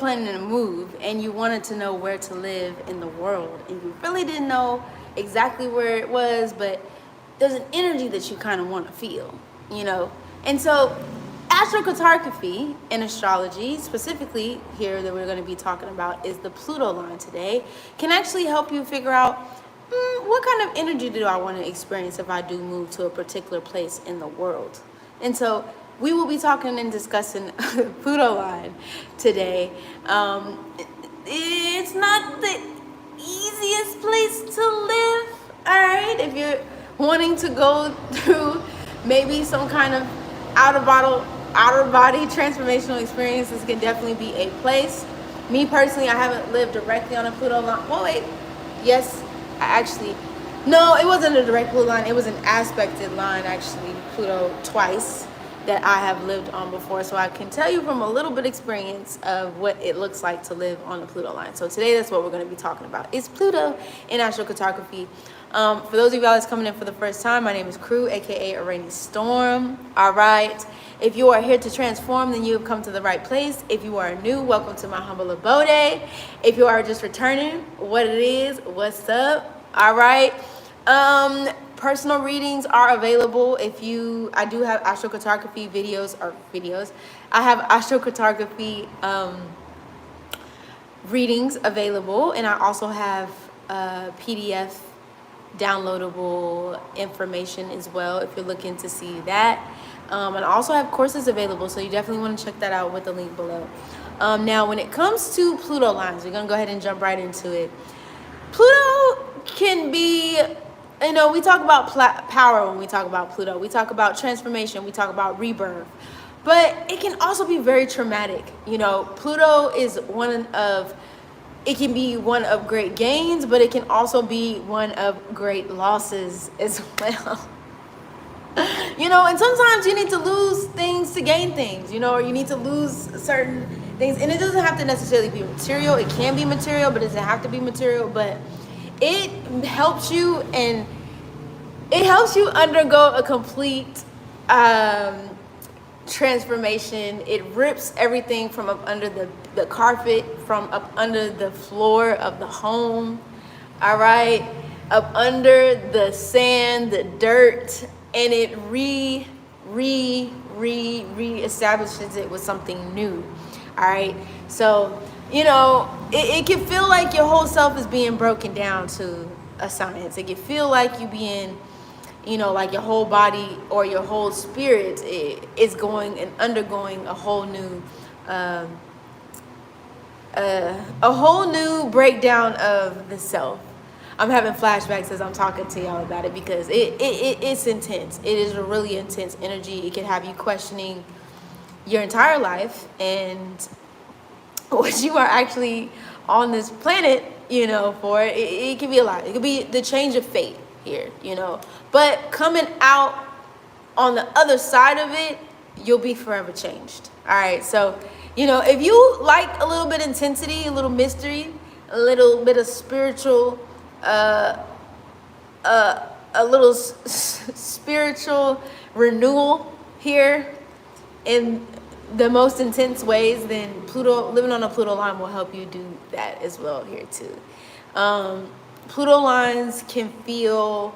planning to move and you wanted to know where to live in the world, and you really didn't know exactly where it was, but there's an energy that you kind of want to feel, you know? And so astrocartography in astrology, specifically here that we're going to be talking about is the Pluto line today, can actually help you figure out what kind of energy do I want to experience if I do move to a particular place in the world. And so we will be talking and discussing Pluto line today. It's not the easiest place to live, all right? If you're wanting to go through maybe some kind of outer body transformational experience, this can definitely be a place. Me personally, I haven't lived directly on a Pluto line. Well, wait, yes, no, it wasn't a direct Pluto line. It was an aspected line, actually, Pluto twice, that I have lived on before. So I can tell you from a little bit experience of what it looks like to live on the Pluto line. So today, that's what we're going to be talking about. It's Pluto in astrocartography. For those of y'all that's coming in for the first time, my name is Crew, aka Araneae Storm. All right. If you are here to transform, then you have come to the right place. If you are new, welcome to my humble abode. If you are just returning, what it is, what's up? All right. Personal readings are available. I do have astrocartography videos. I have astrocartography readings available, and I also have PDF downloadable information as well if you're looking to see that. And I also have courses available, so you definitely want to check that out with the link below. Now, when it comes to Pluto lines, we're going to go ahead and jump right into it. Pluto can be, we talk about power when we talk about Pluto. We talk about transformation. We talk about rebirth. But it can also be very traumatic. Pluto is it can be one of great gains, but it can also be one of great losses as well. And sometimes you need to lose things to gain things, or you need to lose certain things. And it doesn't have to necessarily be material. It can be material, but it doesn't have to be material. But it helps you, and it helps you undergo a complete transformation. It rips everything from up under the carpet, from up under the floor of the home, all right, up under the sand, the dirt, and it reestablishes it with something new, all right? So, it can feel like your whole self is being broken down to a science. It can feel like you being, like your whole body or your whole spirit is going and undergoing a whole new breakdown of the self. I'm having flashbacks as I'm talking to y'all about it because it's intense. It is a really intense energy. It can have you questioning your entire life and what you are actually on this planet, for. It can be a lot. It could be the change of fate here, But coming out on the other side of it, you'll be forever changed. All right. So, if you like a little bit of intensity, a little mystery, a little bit of spiritual, a little spiritual renewal here in the most intense ways, then living on a Pluto line will help you do that as well here too. Pluto lines can feel,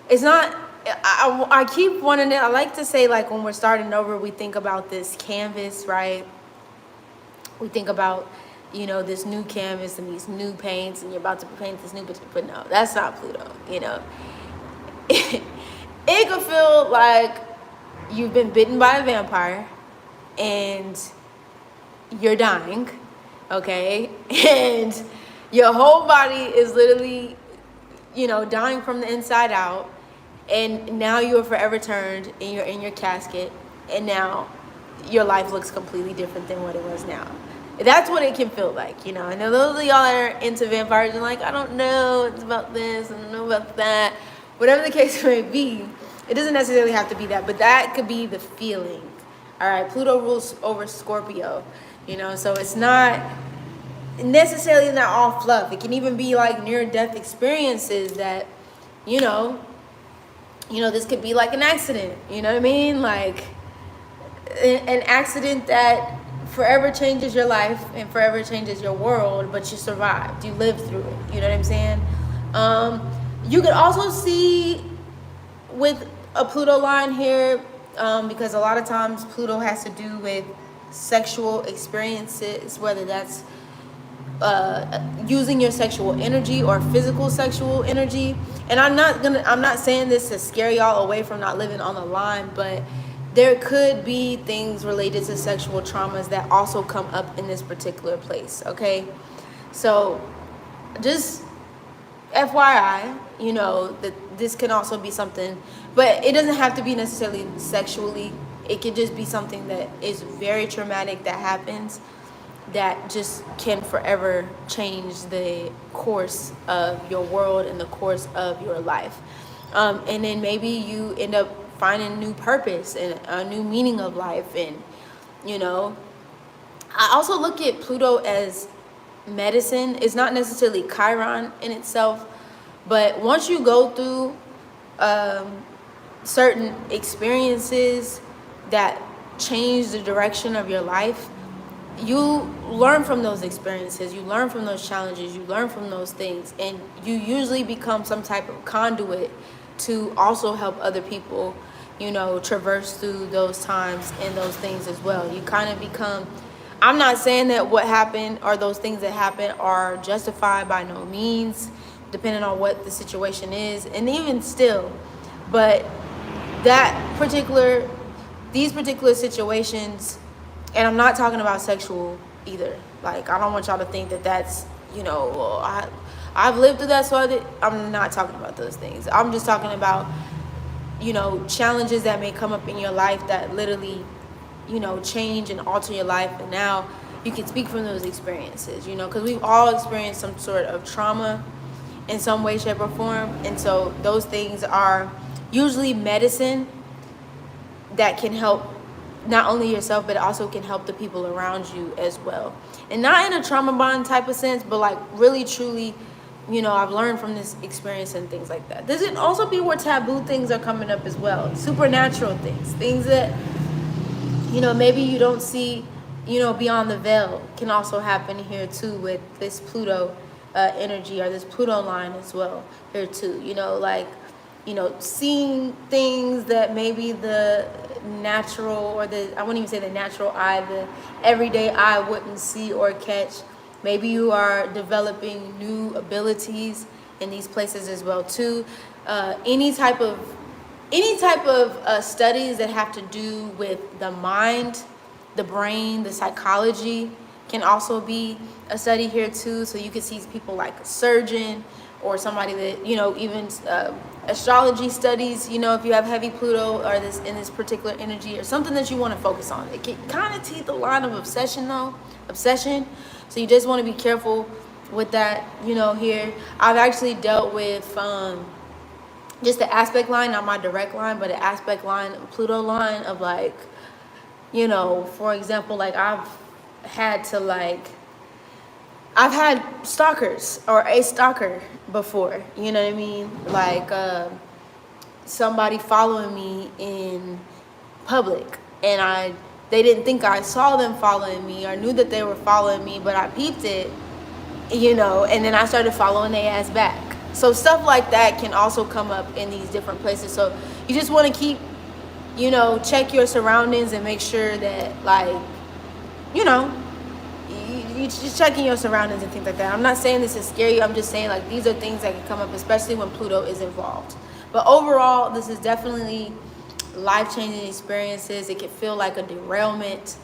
it's not, I keep wanting to, I like to say, like, when we're starting over, we think about this canvas, right? We think about, this new canvas and these new paints, and you're about to paint this new picture, but no, that's not Pluto, It could feel like you've been bitten by a vampire and you're dying, okay? And your whole body is literally, dying from the inside out. And now you are forever turned and you're in your casket. And now your life looks completely different than what it was now. That's what it can feel like, I know those of y'all that are into vampires are like, I don't know, it's about this, I don't know about that. Whatever the case may be, it doesn't necessarily have to be that, but that could be the feeling. All right, Pluto rules over Scorpio, so it's not necessarily not all fluff. It can even be like near-death experiences that, this could be like an accident, you know what I mean? Like an accident that forever changes your life and forever changes your world, but you survived, you lived through it, you know what I'm saying? You could also see with a Pluto line here, because a lot of times Pluto has to do with sexual experiences, whether that's using your sexual energy or physical sexual energy. And I'm not saying this to scare y'all away from not living on the line, but there could be things related to sexual traumas that also come up in this particular place, okay? So just FYI, you know, that this can also be something, but it doesn't have to be necessarily sexually. It could just be something that is very traumatic that happens that just can forever change the course of your world and the course of your life. And then maybe you end up finding new purpose and a new meaning of life. And, you know, I also look at Pluto as medicine. It's not necessarily Chiron in itself, but once you go through certain experiences that change the direction of your life, you learn from those experiences, you learn from those challenges, you learn from those things, and you usually become some type of conduit to also help other people, you know, traverse through those times and those things as well. You kind of become, I'm not saying that what happened or those things that happen are justified, by no means, depending on what the situation is, and even still, but these particular situations, and I'm not talking about sexual either. Like, I don't want y'all to think that that's, you know, well, I've lived through that, so I'm not talking about those things. I'm just talking about, you know, challenges that may come up in your life that literally, you know, change and alter your life. And now you can speak from those experiences, you know, because we've all experienced some sort of trauma in some way, shape, or form. And so those things are usually medicine that can help not only yourself, but also can help the people around you as well. And not in a trauma bond type of sense, but like really, truly, you know, I've learned from this experience and things like that. This can also be where taboo things are coming up as well. Supernatural things that, you know, maybe you don't see, you know, beyond the veil can also happen here too with this Pluto energy or this Pluto line as well here too. You know, like, you know, seeing things that maybe the natural, or I wouldn't even say the natural eye, the everyday eye wouldn't see or catch. Maybe you are developing new abilities in these places as well too. Any type of studies that have to do with the mind, the brain, the psychology can also be a study here too. So you can see people like a surgeon or somebody that, you know, even astrology studies, you know, if you have heavy Pluto or this in this particular energy or something that you want to focus on. It can kind of teeth the line of obsession. So you just want to be careful with that, you know, here. I've actually dealt with just the aspect line, not my direct line, but the aspect line, Pluto line of like, you know, for example, like I've had stalkers or a stalker before, you know what I mean? Like somebody following me in public, and they didn't think I saw them following me or knew that they were following me, but I peeped it, you know, and then I started following their ass back. So stuff like that can also come up in these different places. So you just want to keep, you know, check your surroundings and make sure that, like, you know, you just checking your surroundings and things like that. I'm not saying this is scary. I'm just saying, like, these are things that can come up, especially when Pluto is involved. But overall, this is definitely life-changing experiences. It can feel like a derailment,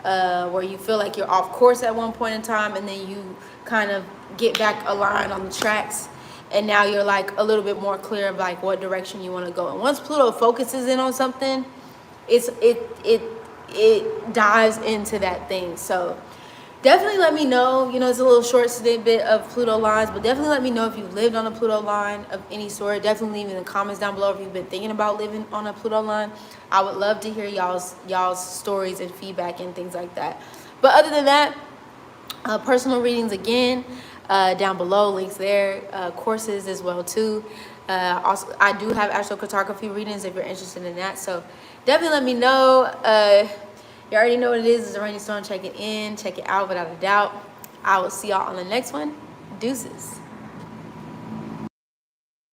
where you feel like you're off course at one point in time, and then you kind of get back aligned on the tracks, and now you're like a little bit more clear of like what direction you want to go. And once Pluto focuses in on something, it dives into that thing. So definitely let me know. You know, it's a little short snippet of Pluto lines, but definitely let me know if you've lived on a Pluto line of any sort. Definitely leave in the comments down below if you've been thinking about living on a Pluto line. I would love to hear y'all's stories and feedback and things like that. But other than that, personal readings again, down below, links there, courses as well too. Also, I do have astrocartography readings if you're interested in that. So definitely let me know. You already know what it is. It's a rainy storm. Check it in. Check it out without a doubt. I will see y'all on the next one. Deuces.